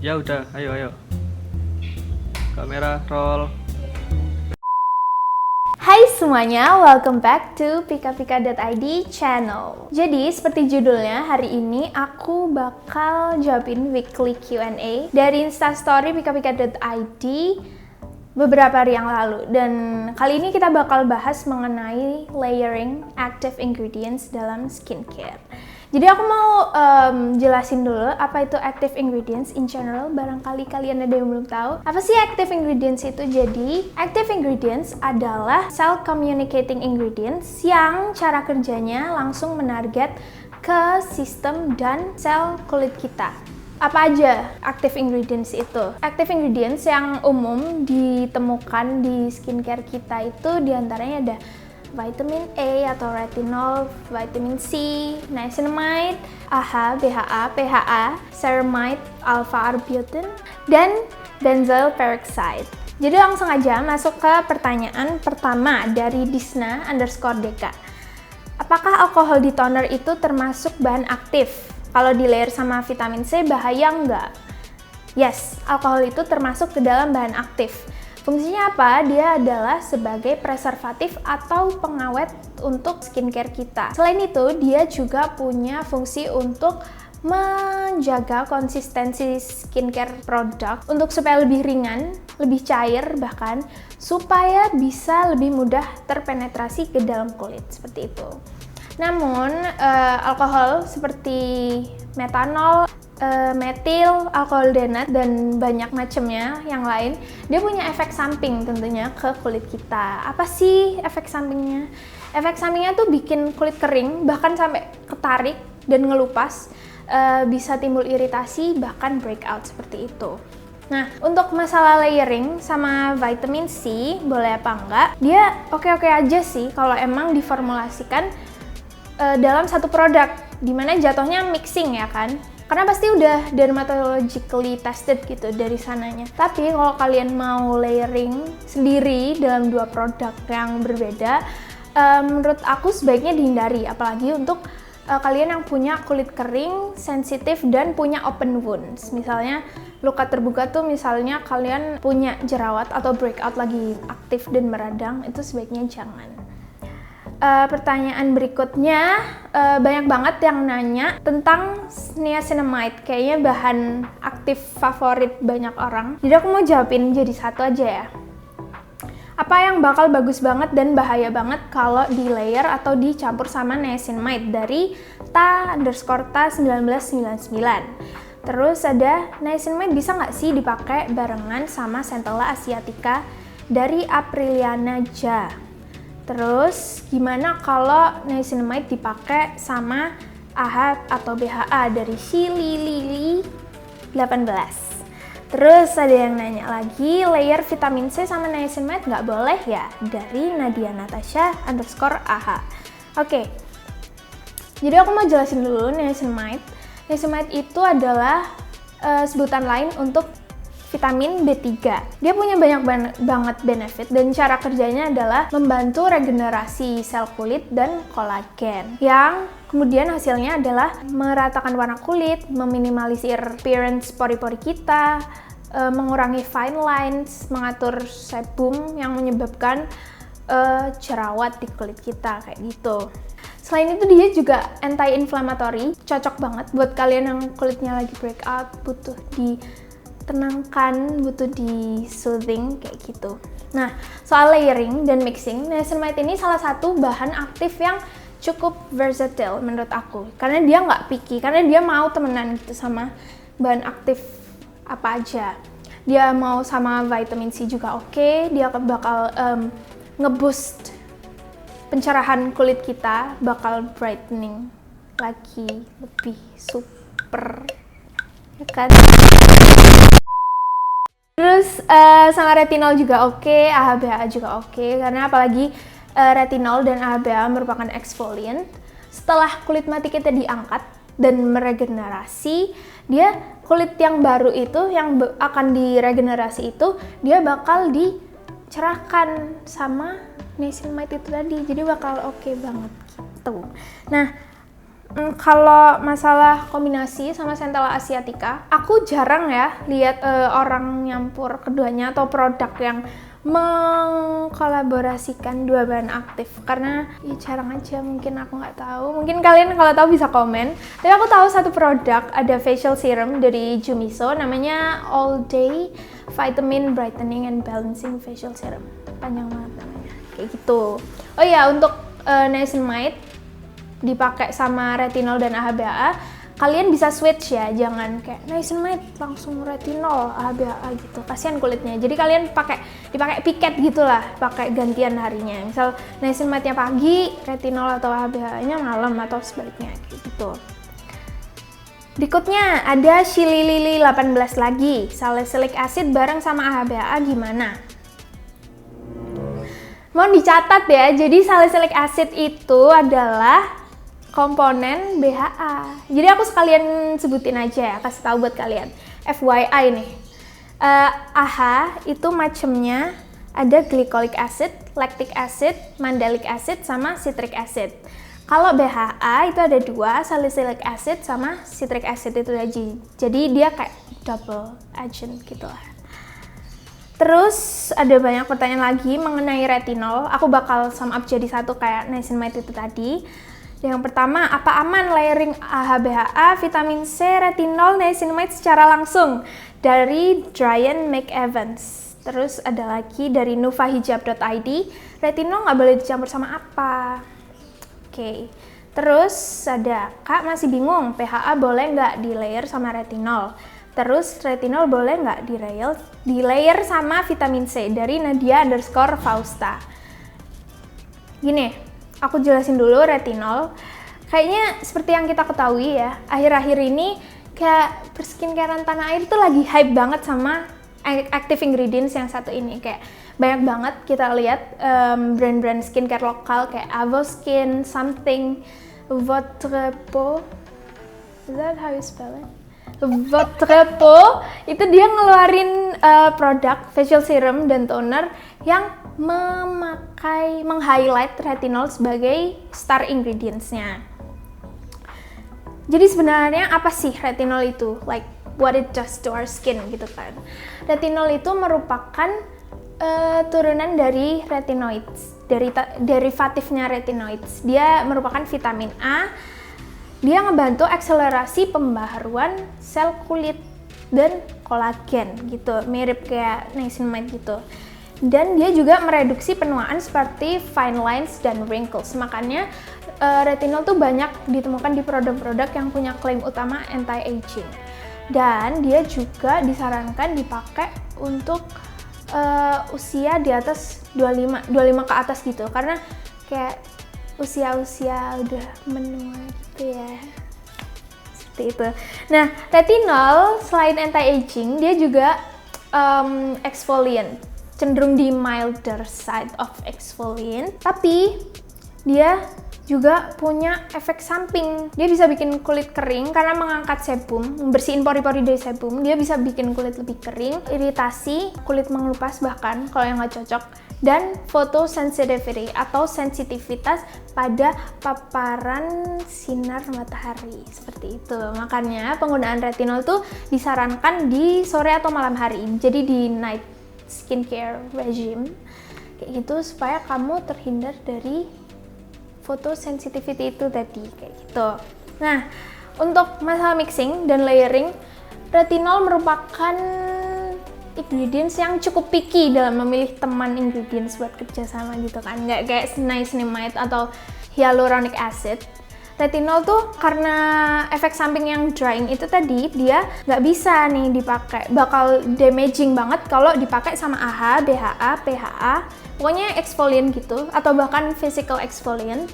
Ya udah, ayo. Kamera roll. Hai semuanya, welcome back to pikapika.id channel. Jadi seperti judulnya, hari ini aku bakal jawabin weekly Q&A dari Instastory pikapika.id beberapa hari yang lalu. Dan kali ini kita bakal bahas mengenai layering active ingredients dalam skincare. Jadi aku mau jelasin dulu apa itu active ingredients in general, barangkali kalian ada yang belum tahu. Apa sih active ingredients itu? Jadi, active ingredients adalah cell communicating ingredients yang cara kerjanya langsung menarget ke sistem dan sel kulit kita. Apa aja active ingredients itu? Active ingredients yang umum ditemukan di skincare kita itu diantaranya ada vitamin A atau retinol, vitamin C, niacinamide, AHA, BHA, PHA, ceramide, alpha-arbutin, dan benzoyl peroxide. Jadi langsung aja masuk ke pertanyaan pertama dari Disna_Deka. Apakah alkohol di toner itu termasuk bahan aktif? Kalau di layer sama vitamin C bahaya nggak? Yes, alkohol itu termasuk ke dalam bahan aktif. Fungsinya apa? Dia adalah sebagai preservatif atau pengawet untuk skincare kita. Selain itu, dia juga punya fungsi untuk menjaga konsistensi skincare produk untuk supaya lebih ringan, lebih cair bahkan, supaya bisa lebih mudah terpenetrasi ke dalam kulit, seperti itu. Namun, alkohol seperti metanol, metil, alkohol denat, dan banyak macamnya yang lain, dia punya efek samping tentunya ke kulit kita. Apa sih efek sampingnya? Efek sampingnya tuh bikin kulit kering, bahkan sampai ketarik dan ngelupas, bisa timbul iritasi, bahkan breakout seperti itu. Nah, untuk masalah layering sama vitamin C, boleh apa enggak? Dia oke-oke aja sih kalau emang diformulasikan dalam satu produk, dimana jatuhnya mixing ya kan? Karena pasti udah dermatologically tested gitu dari sananya. Tapi kalau kalian mau layering sendiri dalam dua produk yang berbeda, menurut aku sebaiknya dihindari. Apalagi untuk kalian yang punya kulit kering, sensitif, dan punya open wounds. Misalnya luka terbuka tuh, misalnya kalian punya jerawat atau breakout lagi aktif dan meradang, itu sebaiknya jangan. Pertanyaan berikutnya, banyak banget yang nanya tentang niacinamide, kayaknya bahan aktif favorit banyak orang. Jadi aku mau jawabin jadi satu aja ya. Apa yang bakal bagus banget dan bahaya banget kalau di layer atau dicampur sama niacinamide dari ta_ta1999. Terus ada niacinamide bisa nggak sih dipakai barengan sama Centella asiatica dari Apriliana Ja? Terus gimana kalau niacinamide dipakai sama AHA atau BHA dari Shilili 18. Terus ada yang nanya lagi, layer vitamin C sama niacinamide nggak boleh ya? Dari Nadia Natasha_AHA. Oke, jadi aku mau jelasin dulu niacinamide. Niacinamide itu adalah sebutan lain untuk vitamin B3. Dia punya banyak banget benefit dan cara kerjanya adalah membantu regenerasi sel kulit dan kolagen. Yang kemudian hasilnya adalah meratakan warna kulit, meminimalisir appearance pori-pori kita, mengurangi fine lines, mengatur sebum yang menyebabkan jerawat di kulit kita kayak gitu. Selain itu dia juga anti-inflammatory, cocok banget buat kalian yang kulitnya lagi breakout, butuh ditenangkan, butuh di soothing kayak gitu. Nah, soal layering dan mixing, niacinamide ini salah satu bahan aktif yang cukup versatile menurut aku. Karena dia nggak picky, karena dia mau temenan gitu sama bahan aktif apa aja. Dia mau sama vitamin C juga oke, dia bakal ngeboost pencerahan kulit kita, bakal brightening lagi lebih super, ya kan? Terus sama retinol juga oke, AHA juga oke, karena apalagi retinol dan AHA merupakan exfoliant. Setelah kulit mati kita diangkat dan meregenerasi, dia kulit yang baru itu yang akan diregenerasi itu dia bakal dicerahkan sama niacinamide itu tadi, jadi bakal oke banget gitu. Nah, Kalau masalah kombinasi sama Centella asiatica, aku jarang ya lihat orang nyampur keduanya atau produk yang mengkolaborasikan dua bahan aktif, karena ya jarang aja, mungkin aku nggak tahu, mungkin kalian kalau tahu bisa komen. Tapi aku tahu satu produk, ada facial serum dari Jumiso namanya All Day Vitamin Brightening and Balancing Facial Serum, panjang banget namanya kayak gitu. Oh ya, untuk niacinamide dipakai sama retinol dan AHA-BHA, kalian bisa switch ya, jangan kayak niacinamide langsung retinol AHA-BHA gitu, kasihan kulitnya. Jadi kalian dipakai piket gitulah, pakai gantian harinya. Misal niacinamide-nya pagi, retinol atau AHA-BHA-nya malam atau sebaliknya gitu. Berikutnya ada Shili Lily 18 lagi, salicylic acid bareng sama AHA-BHA gimana? Mohon dicatat ya, jadi salicylic acid itu adalah komponen BHA. Jadi aku sekalian sebutin aja ya, kasih tahu buat kalian. FYI nih, AHA itu macamnya ada glycolic acid, lactic acid, mandelic acid, sama citric acid. Kalau BHA itu ada dua, salicylic acid sama citric acid itu aja. Jadi dia kayak double agent gitu lah. Terus ada banyak pertanyaan lagi mengenai retinol. Aku bakal sum up jadi satu kayak niacinamide itu tadi. Yang pertama, apa aman layering AHA-BHA, vitamin C, retinol, niacinamide secara langsung? Dari Dryan McEvans. Terus ada lagi dari nuvahijab.id, retinol nggak boleh dicampur sama apa? Oke. Terus ada, Kak masih bingung, PHA boleh nggak di layer sama retinol? Terus retinol boleh nggak di layer sama vitamin C? Dari Nadia_Fausta. Gini, aku jelasin dulu retinol. Kayaknya seperti yang kita ketahui ya, akhir-akhir ini kayak perskincarean tanah air tuh lagi hype banget sama active ingredients yang satu ini. Kayak banyak banget kita lihat brand-brand skincare lokal kayak Avoskin, something, Votre Peau. Is that how you spell it? Votre Peau, itu dia ngeluarin produk facial serum dan toner yang meng-highlight retinol sebagai star ingredients-nya. Jadi sebenarnya apa sih retinol itu? Like what it does to our skin gitu kan. Retinol itu merupakan turunan dari retinoids, derivatifnya retinoids. Dia merupakan vitamin A. Dia ngebantu akselerasi pembaharuan sel kulit dan kolagen gitu, mirip kayak niacinamide gitu. Dan dia juga mereduksi penuaan seperti fine lines dan wrinkles. Makanya retinol tuh banyak ditemukan di produk-produk yang punya klaim utama anti-aging. Dan dia juga disarankan dipakai untuk usia di atas 25 ke atas gitu. Karena kayak usia-usia udah menua gitu ya. Seperti itu. Nah, retinol selain anti-aging, dia juga exfoliant. Cenderung di milder side of exfoliant, tapi dia juga punya efek samping. Dia bisa bikin kulit kering karena mengangkat sebum, membersihin pori-pori dari sebum. Dia bisa bikin kulit lebih kering, iritasi, kulit mengelupas bahkan kalau yang nggak cocok, dan photosensitivity atau sensitivitas pada paparan sinar matahari, seperti itu. Makanya penggunaan retinol tuh disarankan di sore atau malam hari, jadi di night skincare regime kayak gitu, supaya kamu terhindar dari photosensitivity itu tadi kayak gitu. Nah, untuk masalah mixing dan layering, retinol merupakan ingredients yang cukup picky dalam memilih teman ingredients buat kerjasama gitu kan, nggak kayak niacinamide atau hyaluronic acid. Retinol tuh karena efek samping yang drying itu tadi, dia nggak bisa nih dipakai, bakal damaging banget kalau dipakai sama AHA, BHA, PHA, pokoknya exfoliant gitu, atau bahkan physical exfoliant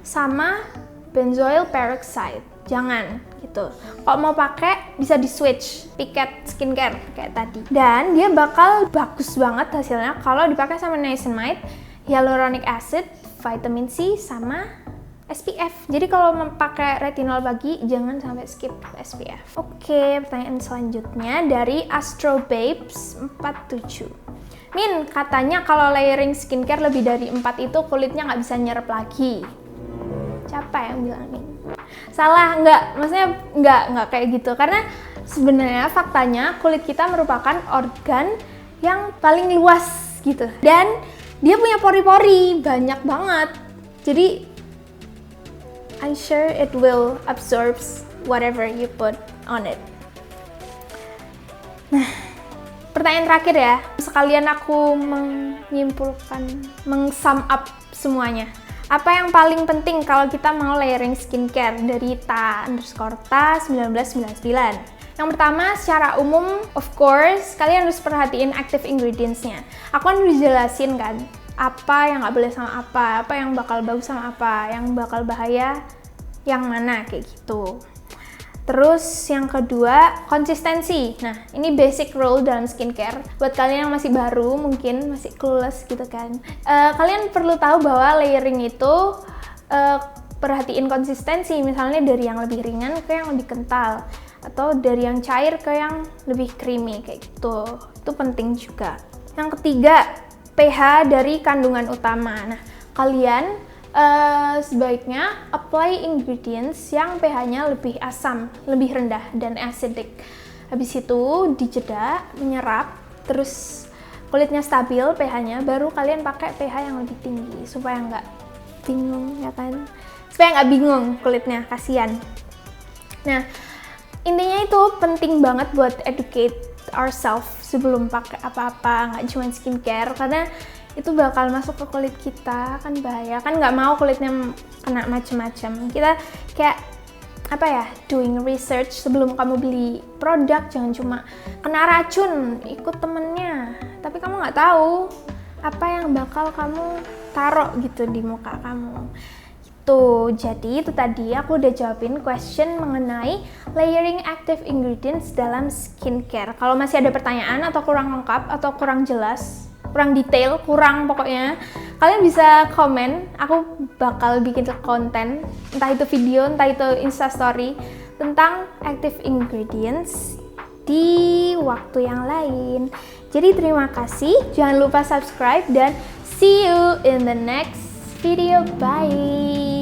sama benzoyl peroxide. Jangan gitu. Kalau mau pakai bisa di switch piket skincare kayak tadi. Dan dia bakal bagus banget hasilnya kalau dipakai sama niacinamide, hyaluronic acid, vitamin C sama SPF. Jadi kalau memakai retinol pagi jangan sampai skip SPF. Oke, pertanyaan selanjutnya dari Astrobabes 47. Min, katanya kalau layering skincare lebih dari 4 itu kulitnya nggak bisa nyerap lagi. Siapa yang bilang, Min? Salah, maksudnya nggak kayak gitu. Karena sebenarnya faktanya kulit kita merupakan organ yang paling luas gitu. Dan dia punya pori-pori, banyak banget. Jadi, I'm sure it will absorb whatever you put on it. Nah, pertanyaan terakhir ya. Sekalian aku meng-sum up semuanya. Apa yang paling penting kalau kita mau layering skincare dari ta_ta1999? Yang pertama, secara umum, of course, kalian harus perhatiin active ingredients-nya. Aku kan udah jelasin kan, apa yang nggak boleh sama apa yang bakal bagus sama apa, yang bakal bahaya, yang mana, kayak gitu. Terus yang kedua, konsistensi. Nah, ini basic rule dalam skincare. Buat kalian yang masih baru, mungkin masih clueless gitu kan. Kalian perlu tahu bahwa layering itu perhatiin konsistensi. Misalnya dari yang lebih ringan ke yang lebih kental. Atau dari yang cair ke yang lebih creamy, kayak gitu. Itu penting juga. Yang ketiga, pH dari kandungan utama. Nah, kalian sebaiknya apply ingredients yang pH-nya lebih asam, lebih rendah dan acidic. Habis itu dijeda, menyerap, terus kulitnya stabil pH-nya, baru kalian pakai pH yang lebih tinggi supaya nggak bingung, ya kan? Supaya nggak bingung kulitnya, kasihan. Nah, intinya itu penting banget buat educate ourselves sebelum pakai apa-apa, nggak cuma skincare, karena itu bakal masuk ke kulit kita, kan bahaya, kan nggak mau kulitnya kena macem-macem. Kita kayak apa ya, doing research sebelum kamu beli produk, jangan cuma kena racun ikut temennya, tapi kamu nggak tahu apa yang bakal kamu taruh gitu di muka kamu. Jadi itu tadi aku udah jawabin question mengenai layering active ingredients dalam skincare. Kalau masih ada pertanyaan atau kurang lengkap atau kurang jelas, kurang detail, kurang pokoknya, kalian bisa komen. Aku bakal bikin konten, entah itu video, entah itu instastory, tentang active ingredients di waktu yang lain. Jadi terima kasih, jangan lupa subscribe dan see you in the next video. Bye!